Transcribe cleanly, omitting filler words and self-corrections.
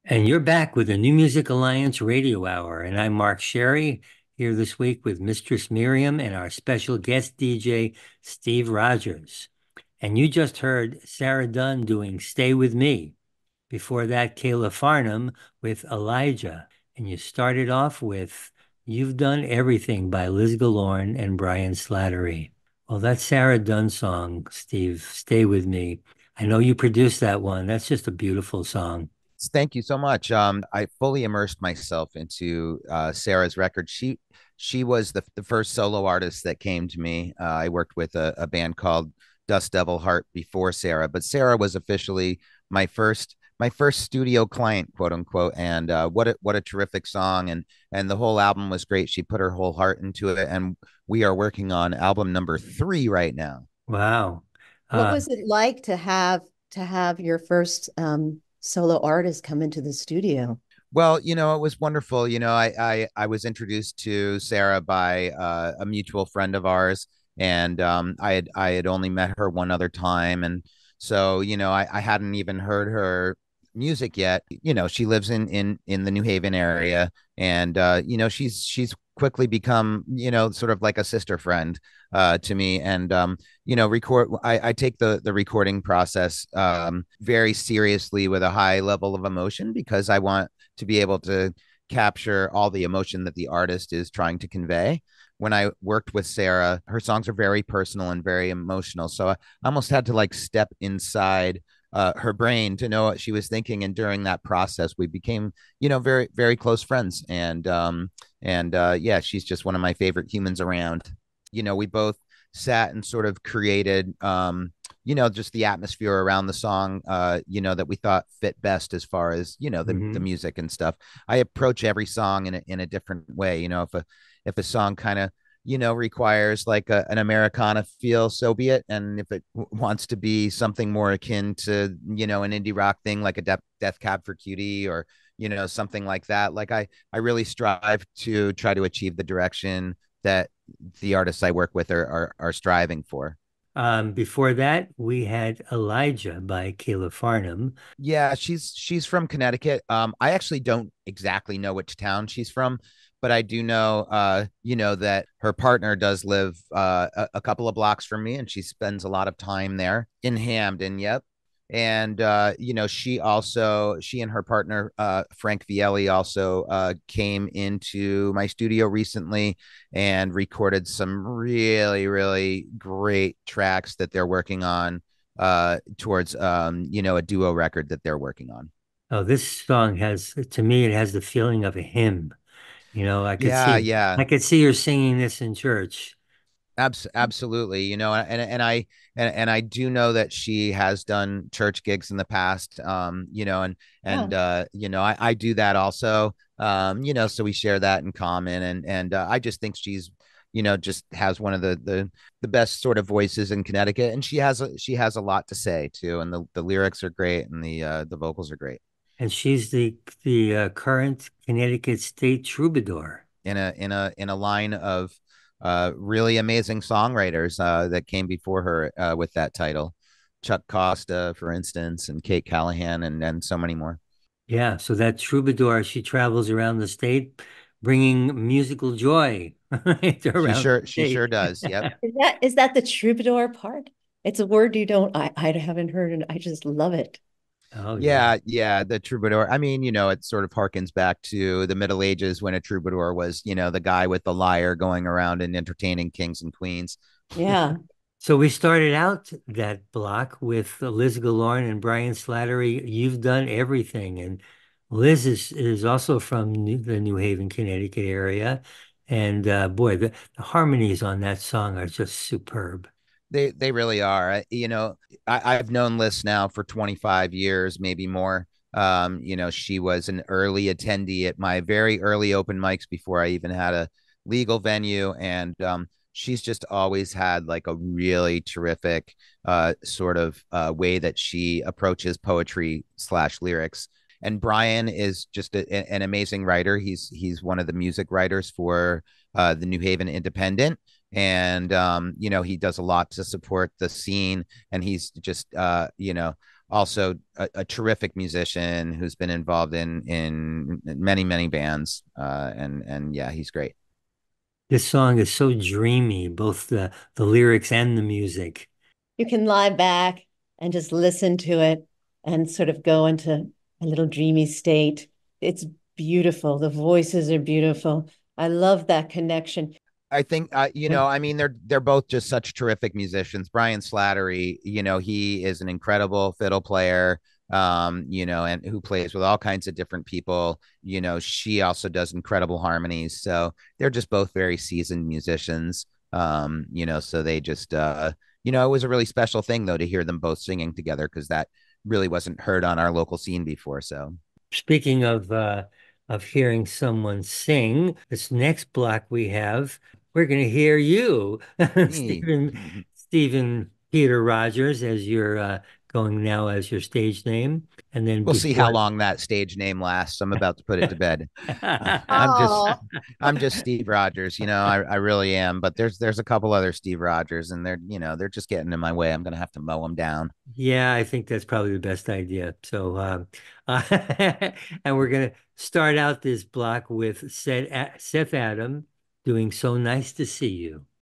And you're back with the New Music Alliance Radio Hour. And I'm Mark Sherry here this week with Mistress Miriam and our special guest DJ, Steve Rodgers. And you just heard Sarah Dunn doing Stay With Me. Before that, Kayla Farnham with Elijah. And you started off with You've Done Everything by Liz Guillorn and Brian Slattery. Well, that Sarah Dunn song, Steve, Stay With Me. I know you produced that one. That's just a beautiful song. Thank you so much. I fully immersed myself into Sarah's record. She was the first solo artist that came to me. I worked with a band called Dust Devil Heart before Sarah, but Sarah was officially my first studio client, quote unquote. And what a terrific song, and the whole album was great. She put her whole heart into it, and we are working on album number 3 right now. Wow. What Uh, was it like to have your first solo artist come into the studio? Well, it was wonderful. I was introduced to Sarah by a mutual friend of ours, and I had only met her one other time, and so I hadn't even heard her music yet. She lives in the New Haven area, and she's quickly become sort of like a sister friend to me, and record. I take the recording process very seriously with a high level of emotion because I want to be able to capture all the emotion that the artist is trying to convey. When I worked with Sarah, her songs are very personal and very emotional. So I almost had to like step inside her brain to know what she was thinking. And during that process, we became, very, very close friends. And yeah, she's just one of my favorite humans around. We both sat and sort of created just the atmosphere around the song that we thought fit best as far as the mhm. music and stuff. I approach every song in a different way. If a song kind of requires like an Americana feel, so be it. And if it wants to be something more akin to an indie rock thing like a Death Cab for Cutie, or something like that, like I really strive to try to achieve the direction that the artists I work with are striving for. Before that, we had Elijah by Kayla Farnham. Yeah, she's from Connecticut. I actually don't exactly know which town she's from, but I do know, that her partner does live a couple of blocks from me, and she spends a lot of time there in Hamden. Yep. And she and her partner Frank Vielli also came into my studio recently and recorded some really, really great tracks that they're working on towards a duo record that they're working on. Oh, this song has, to me, it has the feeling of a hymn. Yeah, yeah, I could see her singing this in church. absolutely. And I do know that she has done church gigs in the past. And Yeah. I do that also. So we share that in common, and I just think she's just has one of the best sort of voices in Connecticut, and she has a lot to say too, and the lyrics are great, and the vocals are great. And she's the current Connecticut State Troubadour. In a line of really amazing songwriters that came before her with that title. Chuck Costa, for instance, and Kate Callahan, and so many more. Yeah, so that troubadour, she travels around the state bringing musical joy right, She around sure the she sure state. does. Yep. Is that the troubadour part? It's a word you don't I haven't heard, and I just love it. Oh, yeah. Yeah, yeah, the troubadour. I mean, it sort of harkens back to the Middle Ages when a troubadour was, the guy with the lyre going around and entertaining kings and queens. Yeah. So we started out that block with Liz Guillorn and Brian Slattery. You've done everything. And Liz is also from the New Haven, Connecticut area. And boy, the harmonies on that song are just superb. They really are. I've known Liz now for 25 years, maybe more. She was an early attendee at my very early open mics before I even had a legal venue, and she's just always had like a really terrific sort of way that she approaches poetry slash lyrics. And Brian is just an amazing writer. He's one of the music writers for the New Haven Independent, and he does a lot to support the scene, and he's just also a terrific musician who's been involved in many bands. And yeah, he's great. This song is so dreamy, both the lyrics and the music. You can lie back and just listen to it and sort of go into a little dreamy state. It's beautiful. The voices are beautiful. I love that connection. I think I mean they're both just such terrific musicians. Brian Slattery, he is an incredible fiddle player, and who plays with all kinds of different people. She also does incredible harmonies. So they're just both very seasoned musicians. So they just it was a really special thing though to hear them both singing together because that really wasn't heard on our local scene before. So Speaking of hearing someone sing, this next block we're going to hear you, Stephen Peter Rogers, as you're going now as your stage name, and then we'll see how before. long that stage name lasts. I'm about to put it to bed. I'm just Oh, I'm just Steve Rogers, I really am. But there's a couple other Steve Rogers, and they're just getting in my way. I'm gonna have to mow them down. Yeah, I think that's probably the best idea. So, and we're going to start out this block with Seth Adam doing So Nice to See You.